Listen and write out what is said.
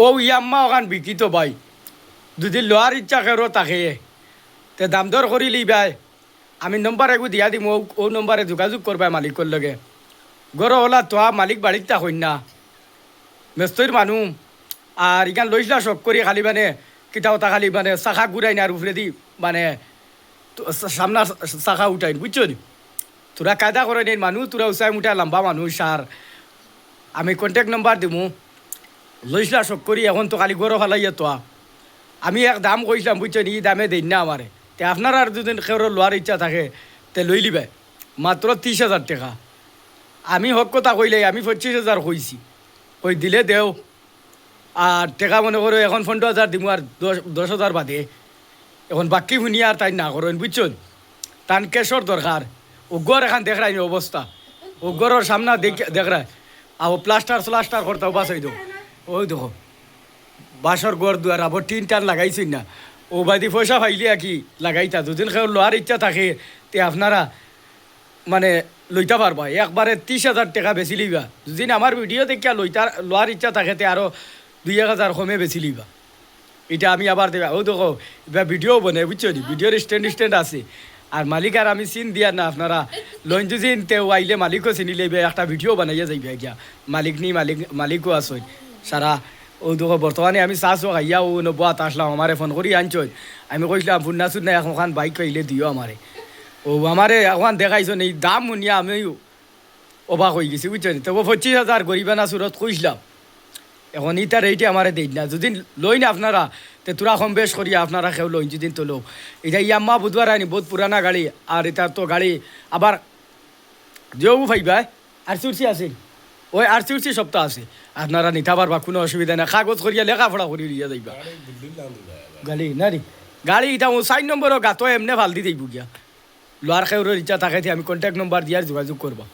ও ইয়াম্মা ওখান বিকিত ভাই যদি লোয়ার ইচ্ছা করো তাকে তে দাম দর করি লিবাই আমি নম্বর একু দিয়া দিম ও নম্বরে যোগাযোগ করবা মালিকর লগে গর ওলা তোয়া মালিক বাড়িত থাকই না মেস্তৈর মানুষ আর ইখান লইসলা শখ করি খালি মানে কিতাওতা খালি মানে শাখা ঘুরাই না আর উপরে দি মানে সামনা শাখা উঠাই বুঝছো নি তোরা কায়দা করে নিন মানুষ তোরা উচাই মুঠা লম্বা মানুষ আর আমি কন্ট্যাক্ট নাম্বার দিমু লইসলা শখ করি এখন তো খালি গরো ফালাইয়া তোয়া আমি এক দাম কইছিলাম বুঝছো নি দামে দিন না আমারে তে আপনার আর দুদিন খেয়ে লোয়ার ইচ্ছা থাকে তে লই লিবে মাত্র 30,000 টাকা আমি হক কথা কইলে আমি 25,000 কইছি কই দিলে দেও আর টাকা মনে করো এখন 15,000 দিমু আর 10,000 বাদে এখন বাকি শুনি আর তাই না করেন বুঝছেন তান কেশর দরকার উগর এখান দেখরাই অবস্থা উগরের সামনা দেখরাই আর প্লাস্টার স্লাস্টার করতে বাস হইতো ওই দেখো বাসর গড় দুয়ার আবার টিন টান লাগাইছেন না ও বাদি পয়সা পাইলে আর কি লাগাইতা দুদিন খেয়ে লোয়ার ইচ্ছা থাকে তে আপনারা মানে লইতে পারবা একবারে 30,000 টাকা বেশি লিবা দুদিন আমার ভিডিও দেখিয়া লোয়ার ইচ্ছা থাকে তে আরও 2,000 কমে বেশি লিবা এটা আমি আবার দেবা ও দেখো এবার ভিডিও বনে বুঝছো নি ভিডিওর স্ট্যান্ড আছে আর মালিক আর আমি চিন দিয়া না আপনারা লইন দুদিন তেও আইলে মালিকও চিনি লইবে একটা ভিডিও বানাইয়া যাইবে গিয়া মালিকও আসই সারা ও দেখো বর্তমানে আমি চাষও খাইয়া ও নবাত আসলাম আমারে ফোন করি আনছই আমি কইলাম ফুন্নাচুর না এখন বাইক কইলে দিও আমারে ও আমারে এখন দেখাইছো এই দাম শুনিয়া আমি অবাক হয়ে গেছি বুঝছো নি তবু 25,000 গরিবা না সুরত কইসলাম এখন ইটার এইটা আমারে দেই না যদি লই না আপনারা তে তোরা কম বেশ করিয়া আপনারা খেও লইন যদি তো লো এটা ইয়াম্মা বুধবার আনি বহুত পুরানা গাড়ি আর এটা তো গাড়ি আবার যেও ভাইবা আর চুরসি আছে ওই আর চুরসি সপ্তাহ আছে আপনারা নিতে পারবা কোনো অসুবিধা নাই কাগজ করিয়া লেখাপড়া করি লিয়া যাইবা গাড়ি না রে গাড়ি এটা ও 4 নম্বরও গাতো এমনি ভাল দি যাইব গিয়া লোয়ার খেউরের ইচ্ছা থাকে আমি কন্ট্যাক্ট নম্বর দিয়ার যোগাযোগ করবা